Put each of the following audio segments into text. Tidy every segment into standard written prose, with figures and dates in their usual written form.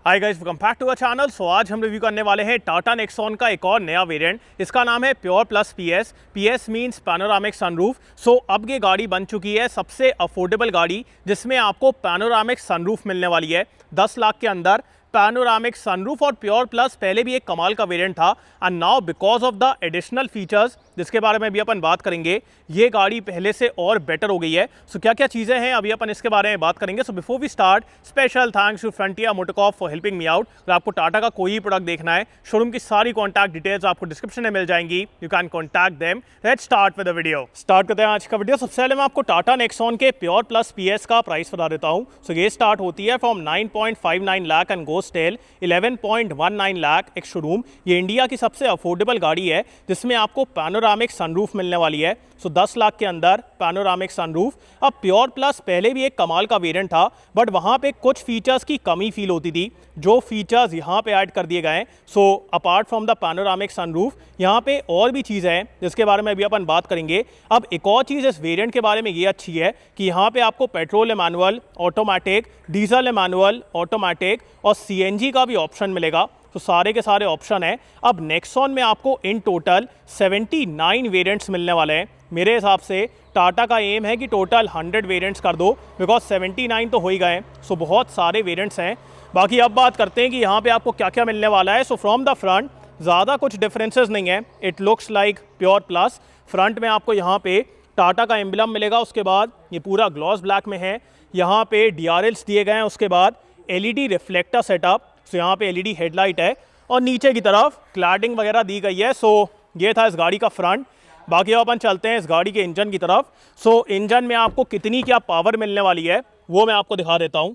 Hi guys, welcome back to our channel. So आज हम review करने वाले हैं टाटा नेक्सॉन का एक और नया वेरिएंट। इसका नाम है pure plus PS. PS means panoramic sunroof. So अब ये गाड़ी बन चुकी है सबसे अफोर्डेबल गाड़ी जिसमें आपको पैनोरामिक सनरूफ मिलने वाली है 10 लाख के अंदर। पैनोरामिक सनरूफ और प्योर प्लस पहले भी एक कमाल का वेरिएंट था and now because of the additional features जिसके बारे में भी अपन बात करेंगे, ये गाड़ी पहले से और बेटर हो गई है। सो क्या क्या चीज़ें हैं अभी अपन इसके बारे में बात करेंगे। So before we start, special thanks to Frontier Motocorp for helping me out. अगर आपको टाटा का कोई प्रोडक्ट देखना है, शोरूम की सारी कॉन्टैक्ट डिटेल्स आपको डिस्क्रिप्शन में मिल जाएंगी। You can contact them. Let's start with the video. Start करते हैं आज का वीडियो। सबसे पहले मैं आपको टाटा नेक्सॉन के प्योर प्लस पीएस का प्राइस बता देता हूँ। सो ये स्टार्ट होती है from 9.59 lakh and goes till 11.19 lakh एक शोरूम। ये इंडिया की सबसे अफोर्डेबल गाड़ी है जिसमें आपको पैनोरामिक सनरूफ मिलने वाली है। सो 10 लाख के अंदर पैनोरामिक सनरूफ। अब प्योर प्लस पहले भी एक कमाल का वेरिएंट था बट वहाँ पे कुछ फीचर्स की कमी फील होती थी, जो फीचर्स यहाँ पे ऐड कर दिए गए हैं। So apart from the panoramic sunroof यहाँ पे और भी चीज़ें हैं जिसके बारे में भी अपन बात करेंगे। अब एक और चीज़ इस वेरिएंट के बारे में ये अच्छी है कि यहाँ पे आपको petrol manual automatic, diesel manual automatic और सीएनजी का भी ऑप्शन मिलेगा। तो सारे के सारे ऑप्शन है। अब नेक्सॉन में आपको इन टोटल 79 वेरिएंट्स मिलने वाले हैं। मेरे हिसाब से टाटा का एम है कि टोटल 100 वेरिएंट्स कर दो, बिकॉज 79 तो हो ही गए। सो बहुत सारे वेरिएंट्स हैं। बाकी अब बात करते हैं कि यहाँ पे आपको क्या क्या मिलने वाला है। सो फ्रॉम द फ्रंट ज़्यादा कुछ डिफरेंसेस नहीं है। It looks like pure plus. Front में आपको यहाँ पे टाटा का एम्बलम मिलेगा। उसके बाद ये पूरा ग्लॉस ब्लैक में है। यहाँ पे DRLs दिए गए हैं। उसके बाद LED रिफ्लेक्टर सेटअप। सो यहाँ पे LED हेडलाइट है और नीचे की तरफ क्लैडिंग वगैरह दी गई है। सो ये था इस गाड़ी का फ्रंट। बाकी अपन चलते हैं इस गाड़ी के इंजन की तरफ। सो इंजन में आपको कितनी क्या पावर मिलने वाली है वो मैं आपको दिखा देता हूँ।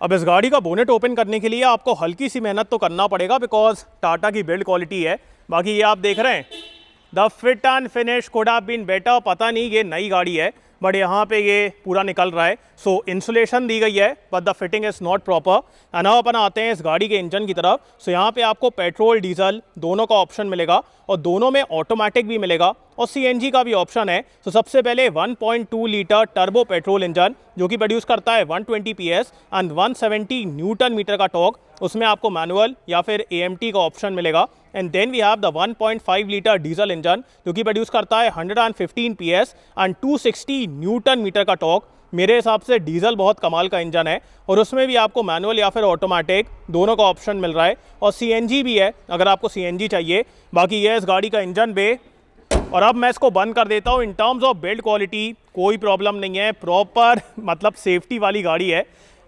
अब इस गाड़ी का बोनेट ओपन करने के लिए आपको हल्की सी मेहनत तो करना पड़ेगा बिकॉज टाटा की बिल्ड क्वालिटी है। बाकी ये आप देख रहे हैं, the fit and finish could have been better. पता नहीं ये नई गाड़ी है बट यहाँ पे ये पूरा निकल रहा है। सो इंसुलेशन दी गई है but the fitting is not proper. And अब अपन आते हैं इस गाड़ी के इंजन की तरफ। सो यहाँ पे आपको पेट्रोल डीजल दोनों का ऑप्शन मिलेगा और दोनों में ऑटोमेटिक भी मिलेगा और सीएनजी का भी ऑप्शन है। सो सबसे पहले 1.2 लीटर टर्बो पेट्रोल इंजन जो कि प्रोड्यूस करता है 120 PS एंड 170 न्यूटन मीटर का टॉर्क। उसमें आपको मैनुअल या फिर AMT का ऑप्शन मिलेगा। And then we have the 1.5 litre diesel engine जो कि प्रोड्यूस करता है 115 PS एंड 260 न्यूटन मीटर का टॉर्क। मेरे हिसाब से डीजल बहुत कमाल का इंजन है और उसमें भी आपको मैनुअल या फिर ऑटोमेटिक दोनों का ऑप्शन मिल रहा है और सीएनजी भी है अगर आपको सीएनजी चाहिए। बाकी ये इस गाड़ी का इंजन बे। और अब मैं इसको बंद कर देता हूँ। In terms of build quality कोई प्रॉब्लम नहीं है, प्रॉपर मतलब सेफ्टी वाली गाड़ी है।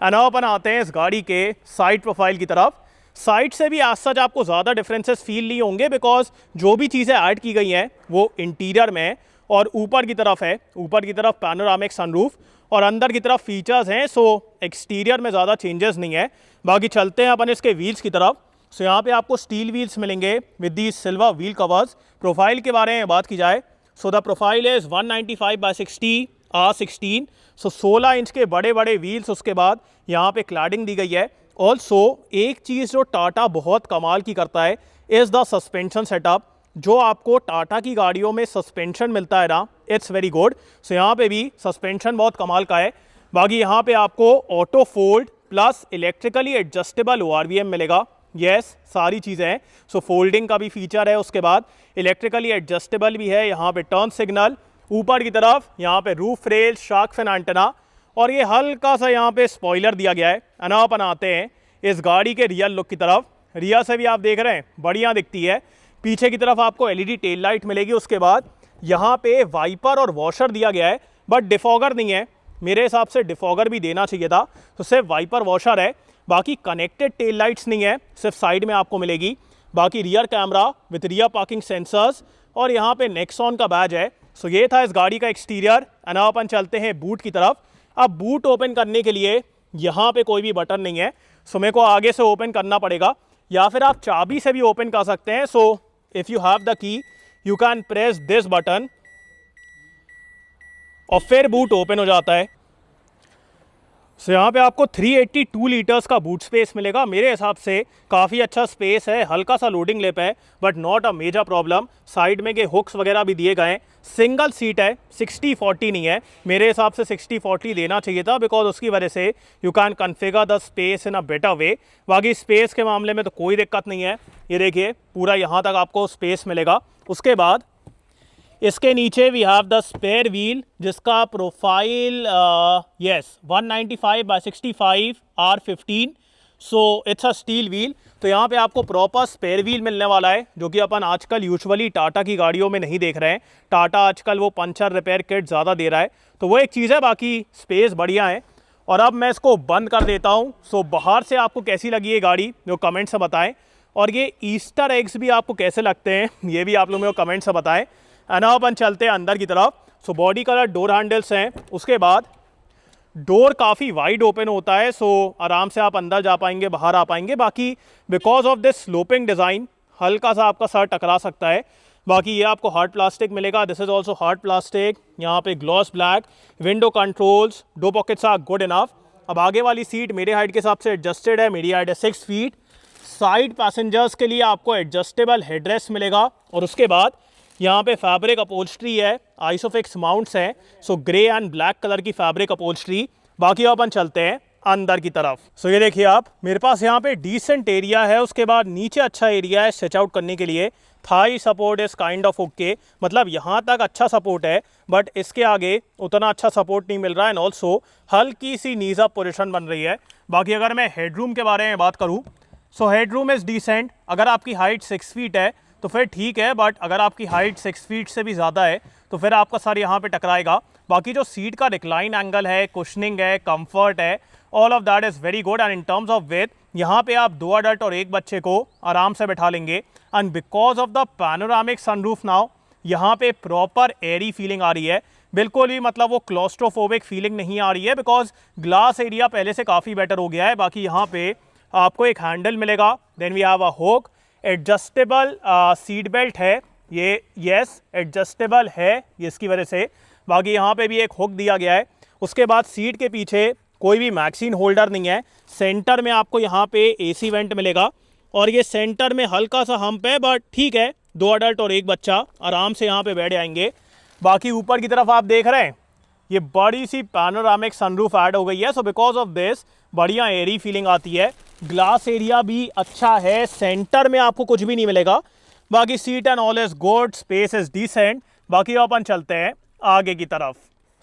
एंड अब अपन आते हैं इस गाड़ी के साइड प्रोफाइल की तरफ। साइड से भी आज सच आपको ज़्यादा डिफरेंसेस फील नहीं होंगे बिकॉज जो भी चीज़ें ऐड की गई हैं वो इंटीरियर में है और ऊपर की तरफ है। ऊपर की तरफ पैनोरामिक सनरूफ और अंदर की तरफ फीचर्स हैं। सो एक्सटीरियर में ज़्यादा चेंजेस नहीं है। बाकी चलते हैं अपन इसके व्हील्स की तरफ। सो यहाँ पे आपको स्टील व्हील्स मिलेंगे with the silver wheel covers. Profile के बारे में बात की जाए, so the profile is 195/60 R16। So 16 inch के बड़े बड़े व्हील्स। उसके बाद यहाँ पे क्लैडिंग दी गई है। ऑल्सो एक चीज़ जो टाटा बहुत कमाल की करता है इज़ द सस्पेंशन सेटअप। जो आपको टाटा की गाड़ियों में सस्पेंशन मिलता है ना, इट्स वेरी गुड। सो यहाँ पे भी सस्पेंशन बहुत कमाल का है। बाकी यहाँ पे आपको auto fold plus electrically adjustable ORVM मिलेगा। यस, सारी चीज़ें हैं। सो फोल्डिंग का भी फीचर है। उसके बाद इलेक्ट्रिकली एडजस्टेबल भी है। यहाँ पे टर्न सिग्नल, ऊपर की तरफ यहाँ पे roof rail, shark fin antenna और ये हल्का सा यहाँ पे स्पॉइलर दिया गया है। एंड अपन आते हैं इस गाड़ी के रियल लुक की तरफ। रियर से भी आप देख रहे हैं बढ़िया दिखती है। पीछे की तरफ आपको LED टेल लाइट मिलेगी। उसके बाद यहाँ पे वाइपर और वॉशर दिया गया है बट डिफॉगर नहीं है। मेरे हिसाब से डिफॉगर भी देना चाहिए था। तो सिर्फ वाइपर वॉशर है, बाकी कनेक्टेड टेल लाइट्स नहीं है, सिर्फ साइड में आपको मिलेगी। बाकी rear camera with rear parking sensors और यहाँ पे नेक्सॉन का बैज है। सो ये था इस गाड़ी का एक्सटीरियर। एंड अब अपन चलते हैं बूट की तरफ। अब बूट ओपन करने के लिए यहाँ पे कोई भी बटन नहीं है। सो मेरे को आगे से ओपन करना पड़ेगा या फिर आप चाबी से भी ओपन कर सकते हैं। So if you have the key you can press this button और फिर बूट ओपन हो जाता है। सो यहाँ पे आपको 382 लीटर्स का बूट स्पेस मिलेगा। मेरे हिसाब से काफ़ी अच्छा स्पेस है, हल्का सा लोडिंग लिप है but not a major problem. Side में के हुक्स वगैरह भी दिए गए हैं। सिंगल सीट है, 60-40 नहीं है। मेरे हिसाब से 60-40 देना चाहिए था बिकॉज उसकी वजह से you can configure the space in a better way. बाकी स्पेस के मामले में तो कोई दिक्कत नहीं है। ये देखिए पूरा यहाँ तक आपको स्पेस मिलेगा। उसके बाद इसके नीचे we have the spare wheel जिसका profile yes 195/65 R15। So it's a steel wheel. तो यहाँ पे आपको प्रॉपर स्पेयर व्हील मिलने वाला है जो कि अपन आजकल यूजुअली टाटा की गाड़ियों में नहीं देख रहे हैं। टाटा आजकल वो पंचर रिपेयर किट ज़्यादा दे रहा है, तो वो एक चीज़ है। बाकी स्पेस बढ़िया है। और अब मैं इसको बंद कर देता हूँ। सो बाहर से आपको कैसी लगी ये गाड़ी जो कमेंट से बताएं, और ये ईस्टर एग्स भी आपको कैसे लगते हैं ये भी आप लोग मेरे को कमेंट से बताएं। एंड अपन चलते हैं अंदर की तरफ। So body colour door handles हैं। उसके बाद डोर काफ़ी वाइड ओपन होता है, सो आराम से आप अंदर जा पाएंगे, बाहर आ पाएंगे। बाकी because of this sloping design हल्का सा आपका सर टकरा सकता है। बाकी ये आपको हार्ड प्लास्टिक मिलेगा। This is also hard plastic. यहाँ पे gloss black, window controls, 2 pockets are good enough. अब आगे वाली सीट मेरे हाइट के हिसाब से एडजस्टेड है। मेरी हाइट है 6 फीट। साइड पैसेंजर्स के लिए आपको एडजस्टेबल हेडरेस्ट मिलेगा। और उसके बाद यहाँ पे फैब्रिक अपहोल्स्ट्री है, आइसोफिक्स माउंट्स हैं। So grey and black colour की फैब्रिक अपहोल्स्ट्री। बाकी अपन चलते हैं अंदर की तरफ। सो ये देखिए आप, मेरे पास यहाँ पे डिसेंट एरिया है। उसके बाद नीचे अच्छा एरिया है स्ट्रेच आउट करने के लिए। Thai support is kind of okay, मतलब यहाँ तक अच्छा सपोर्ट है बट इसके आगे उतना अच्छा सपोर्ट नहीं मिल रहा है। एंड ऑल्सो हल्की सी नीज अप पोजिशन बन रही है। बाकी अगर मैं हेडरूम के बारे में बात करूँ, सो हेडरूम इज़ डिसेंट। अगर आपकी हाइट 6 फीट है तो फिर ठीक है, बट अगर आपकी हाइट 6 फीट से भी ज़्यादा है तो फिर आपका सर यहाँ पे टकराएगा। बाकी जो सीट का रिक्लाइन एंगल है, कुशनिंग है, कंफर्ट है, all of that is very good. And in terms of with, यहाँ पे आप 2 अडल्ट और 1 बच्चे को आराम से बैठा लेंगे। And because of the panoramic sunroof now यहाँ पे प्रॉपर एयरी फीलिंग आ रही है। बिल्कुल भी मतलब वो क्लॉस्ट्रोफोबिक फीलिंग नहीं आ रही है बिकॉज ग्लास एरिया पहले से काफ़ी बेटर हो गया है। बाकी यहाँ पे आपको एक हैंडल मिलेगा। Then we have a hook, adjustable seat belt है ये, यस एडजस्टेबल है ये इसकी वजह से। बाकी यहाँ पे भी एक हुक दिया गया है। उसके बाद सीट के पीछे कोई भी मैगजीन होल्डर नहीं है। सेंटर में आपको यहाँ पे एसी वेंट मिलेगा और ये सेंटर में हल्का सा हम्प है बट ठीक है, 2 अडल्ट और 1 बच्चा आराम से यहाँ पे बैठ जाएंगे। बाकी ऊपर की तरफ आप देख रहे हैं ये बड़ी सी पैनोरामिक सनरूफ ऐड हो गई है। सो बिकॉज ऑफ दिस बढ़िया एयरी फीलिंग आती है। ग्लास एरिया भी अच्छा है। सेंटर में आपको कुछ भी नहीं मिलेगा। बाकी seat and all is good, space is decent. बाकी अपन चलते हैं आगे की तरफ।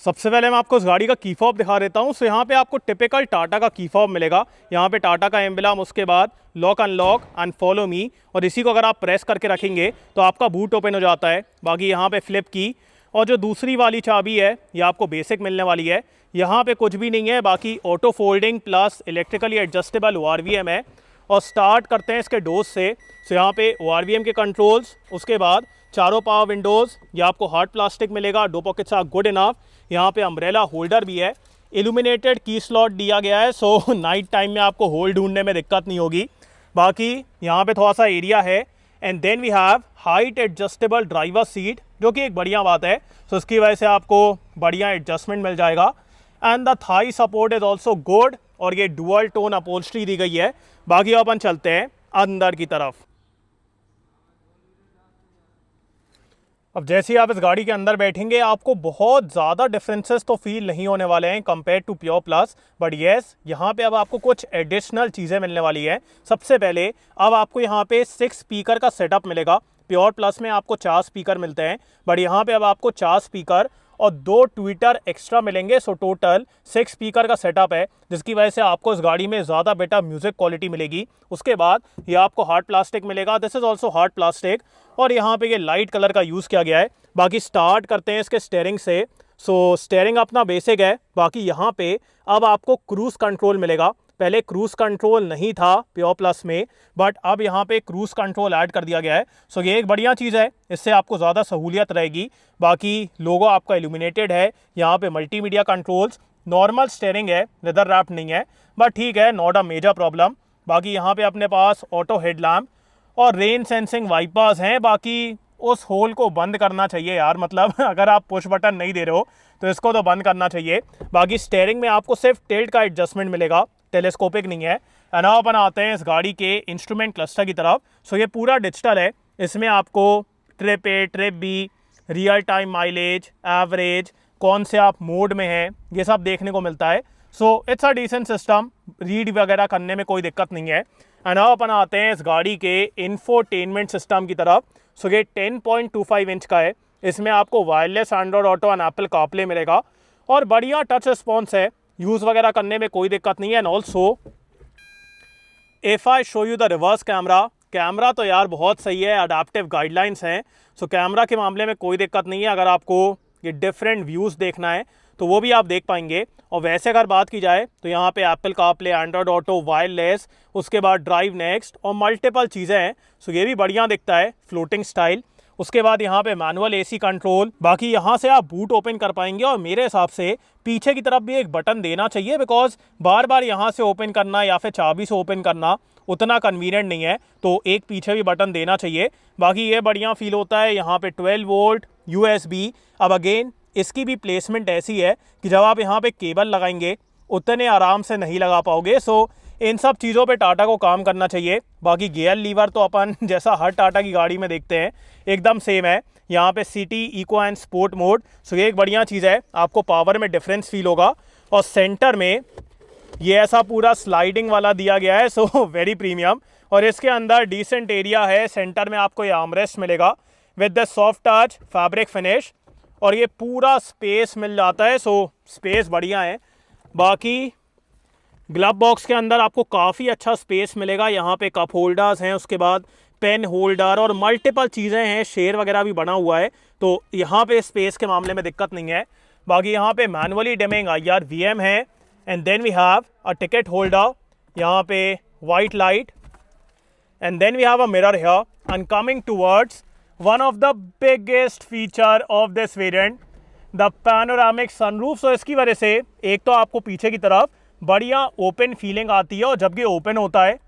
सबसे पहले मैं आपको इस गाड़ी का की फॉब दिखा देता हूँ। सो यहाँ पे आपको टिपिकल टाटा का की फॉब मिलेगा। यहाँ पे टाटा का एम्बलम, उसके बाद lock unlock and follow me, और इसी को अगर आप प्रेस करके रखेंगे तो आपका बूट ओपन हो जाता है। बाकी यहाँ पे फ्लिप की, और जो दूसरी वाली चाबी है ये आपको बेसिक मिलने वाली है। यहाँ पे कुछ भी नहीं है। बाकी auto folding plus electrically adjustable ORVM है। और स्टार्ट करते हैं इसके डोज से। सो यहाँ पे ORVM के कंट्रोल्स, उसके बाद चारों पावर विंडोज़, ये आपको हार्ड प्लास्टिक मिलेगा। 2 पॉकेट्स आर गुड इनफ। यहाँ पे अम्ब्रेला होल्डर भी है। इल्यूमिनेटेड की स्लॉट दिया गया है, सो नाइट टाइम में आपको होल ढूंढने में दिक्कत नहीं होगी। बाकी यहाँ पे थोड़ा सा एरिया है। And then we have height adjustable driver seat, जो कि एक बढ़िया बात है। सो इसकी वजह से आपको बढ़िया एडजस्टमेंट मिल जाएगा। And the Thai support is also good, और ये डुअल टोन अपहोल्स्ट्री दी गई है। बाकी अपन चलते हैं अंदर की तरफ। अब जैसे ही आप इस गाड़ी के अंदर बैठेंगे आपको बहुत ज़्यादा डिफरेंसेस तो फील नहीं होने वाले हैं compare to Pure Plus, but yes यहाँ पे अब आपको कुछ एडिशनल चीज़ें मिलने वाली है। सबसे पहले अब आपको यहाँ पे 6 स्पीकर का सेटअप मिलेगा। प्योर प्लस में आपको 4 स्पीकर मिलते हैं, बट यहाँ पे अब आपको 4 स्पीकर और 2 ट्विटर एक्स्ट्रा मिलेंगे। सो टोटल 6 स्पीकर का सेटअप है, जिसकी वजह से आपको इस गाड़ी में ज़्यादा बेटर म्यूजिक क्वालिटी मिलेगी। उसके बाद ये आपको हार्ड प्लास्टिक मिलेगा। This is also hard plastic, और यहाँ पे ये लाइट कलर का यूज़ किया गया है। बाकी स्टार्ट करते हैं इसके स्टेयरिंग से। सो स्टेयरिंग अपना बेसिक है। बाकी यहाँ पे अब आपको क्रूज़ कंट्रोल मिलेगा। पहले क्रूज़ कंट्रोल नहीं था प्योर प्लस में, बट अब यहाँ पे क्रूज़ कंट्रोल ऐड कर दिया गया है। सो ये एक बढ़िया चीज़ है, इससे आपको ज़्यादा सहूलियत रहेगी। बाकी लोगो आपका इल्यूमिनेटेड है। यहाँ पे मल्टीमीडिया कंट्रोल्स, नॉर्मल स्टेयरिंग है, लेदर रैप्ड नहीं है, बट ठीक है, नॉट अ मेजर प्रॉब्लम। बाकी यहाँ पे अपने पास ऑटो हेडलैम्प और रेन सेंसिंग वाइपर्स हैं। बाकी उस होल को बंद करना चाहिए यार, मतलब अगर आप पुश बटन नहीं दे रहे हो तो इसको तो बंद करना चाहिए। बाकी स्टीयरिंग में आपको सिर्फ टिल्ट का एडजस्टमेंट मिलेगा, टेलीस्कोपिक नहीं है। एंड अब अपन आते हैं इस गाड़ी के इंस्ट्रूमेंट क्लस्टर की तरफ। सो ये पूरा डिजिटल है, इसमें आपको trip A, trip B, real time mileage, average, कौन से आप मोड में हैं, ये सब देखने को मिलता है। So it's a decent system, read वगैरह करने में कोई दिक्कत नहीं है। एंड अब अपन आते हैं इस गाड़ी के इंफोटेनमेंट सिस्टम की तरफ। सो ये 10.25 इंच का है, इसमें आपको wireless Android auto and Apple CarPlay मिलेगा और बढ़िया टच रिस्पॉन्स है, यूज़ वगैरह करने में कोई दिक्कत नहीं है। And also if I show you the reverse camera तो यार बहुत सही है, अडेप्टिव गाइडलाइंस हैं। सो कैमरा के मामले में कोई दिक्कत नहीं है, अगर आपको ये डिफरेंट व्यूज़ देखना है तो वो भी आप देख पाएंगे। और वैसे अगर बात की जाए तो यहाँ पे Apple CarPlay, Android auto, wireless, उसके बाद ड्राइव नेक्स्ट और मल्टीपल चीज़ें हैं। सो ये भी बढ़िया दिखता है, फ्लोटिंग स्टाइल। उसके बाद यहाँ पे मैनुअल एसी कंट्रोल, बाकी यहाँ से आप बूट ओपन कर पाएंगे। और मेरे हिसाब से पीछे की तरफ भी एक बटन देना चाहिए, बिकॉज बार बार यहाँ से ओपन करना या फिर चाबी से ओपन करना उतना कन्वीनियंट नहीं है, तो एक पीछे भी बटन देना चाहिए। बाकी ये बढ़िया फील होता है। यहाँ पे 12 वोल्ट USB। अब अगेन इसकी भी प्लेसमेंट ऐसी है कि जब आप यहाँ पे केबल लगाएंगे उतने आराम से नहीं लगा पाओगे। सो इन सब चीज़ों पे टाटा को काम करना चाहिए। बाकी गियर लीवर तो अपन जैसा हर टाटा की गाड़ी में देखते हैं एकदम सेम है। यहाँ पे city, eco and sport mode. So ये एक बढ़िया चीज़ है, आपको पावर में डिफरेंस फील होगा। और सेंटर में ये ऐसा पूरा स्लाइडिंग वाला दिया गया है, सो वेरी प्रीमियम। और इसके अंदर डिसेंट एरिया है, सेंटर में आपको ये आर्मरेस्ट मिलेगा with the soft touch fabric finish और ये पूरा स्पेस मिल जाता है। सो स्पेस बढ़िया है। बाकी ग्लव बॉक्स के अंदर आपको काफ़ी अच्छा स्पेस मिलेगा, यहाँ पे कप होल्डर्स हैं, उसके बाद पेन होल्डर और मल्टीपल चीज़ें हैं, शेयर वगैरह भी बना हुआ है, तो यहाँ पे स्पेस के मामले में दिक्कत नहीं है। बाकी यहाँ पे मैनुअली डिमिंग IR VM है। And then we have a ticket holder, यहाँ पे white light, and then we have a mirror here. And coming towards one of the biggest feature of this variant, the panoramic sunroof. So इसकी वजह से एक तो आपको पीछे की तरफ बढ़िया ओपन फीलिंग आती है, और जब ये ओपन होता है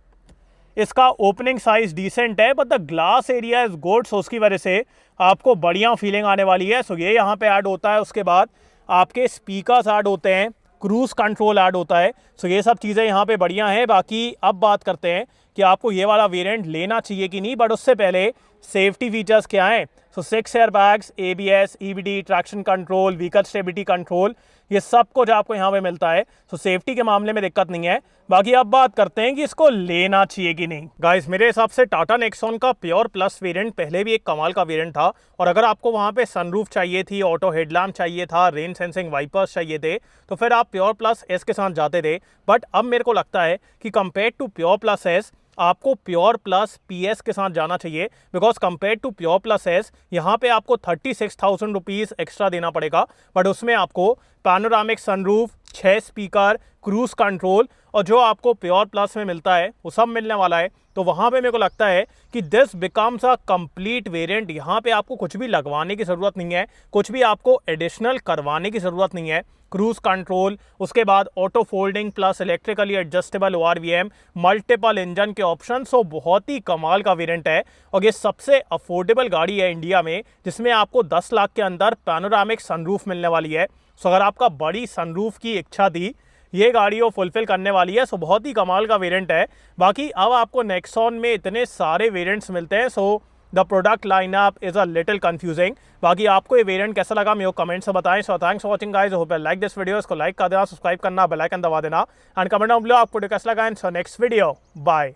इसका ओपनिंग साइज डिसेंट है, but the glass area is good. So उसकी वजह से आपको बढ़िया फीलिंग आने वाली है। सो ये यहाँ पे ऐड होता है। उसके बाद आपके स्पीकर्स ऐड होते हैं, क्रूज कंट्रोल ऐड होता है। सो ये सब चीज़ें यहाँ पे बढ़िया हैं। बाकी अब बात करते हैं कि आपको ये वाला वेरिएंट लेना चाहिए कि नहीं, बट उससे पहले सेफ्टी फीचर्स क्या हैं। सो 6 air bags, ABS, EBD, traction control, vehicle stability control, ये सब कुछ आपको यहाँ पे मिलता है। सो सेफ्टी के मामले में दिक्कत नहीं है। बाकी अब बात करते हैं कि इसको लेना चाहिए कि नहीं। गाइस मेरे हिसाब से टाटा नेक्सॉन का प्योर प्लस वेरिएंट पहले भी एक कमाल का वेरिएंट था, और अगर आपको वहाँ पे सनरूफ चाहिए थी, ऑटो हेडलैम्प चाहिए था, रेन सेंसिंग वाइपर्स चाहिए थे, तो फिर आप प्योर प्लस एस के साथ जाते थे। बट अब मेरे को लगता है कि compare to Pure Plus S आपको प्योर प्लस PS के साथ जाना चाहिए, because compare to Pure Plus S यहाँ पे आपको 36,000 रुपीज़ एक्स्ट्रा देना पड़ेगा, बट उसमें आपको panoramic sunroof, 6 speaker, cruise control और जो आपको प्योर प्लस में मिलता है वो सब मिलने वाला है। तो वहाँ पे मेरे को लगता है कि this becomes a complete variant. यहाँ पे आपको कुछ भी लगवाने की ज़रूरत नहीं है, कुछ भी आपको एडिशनल करवाने की ज़रूरत नहीं है। क्रूज कंट्रोल, उसके बाद auto folding plus electrically adjustable ORVM, multiple engine के ऑप्शन। सो बहुत ही कमाल का वेरिएंट है, और ये सबसे अफोर्डेबल गाड़ी है इंडिया में, जिसमें आपको 10 लाख के अंदर पैनोरामिक सनरूफ मिलने वाली है। सो अगर आपका बड़ी सनरूफ की इच्छा थी, ये गाड़ी वो फुलफिल करने वाली है। सो बहुत ही कमाल का वेरिएंट है। बाकी अब आपको नेक्सॉन में इतने सारे वेरिएंट्स मिलते हैं, so the product lineup is a little confusing. बाकी आपको ये वेरिएंट कैसा लगा मेरे को कमेंट से बताएं। So thanks for watching guys, hope you like this video. इसको लाइक कर देना, सब्सक्राइब करना, बेल आइकन दबा देना, एंड कमेंट डाउन बिलो आपको कैसा लगा। And so next video, bye.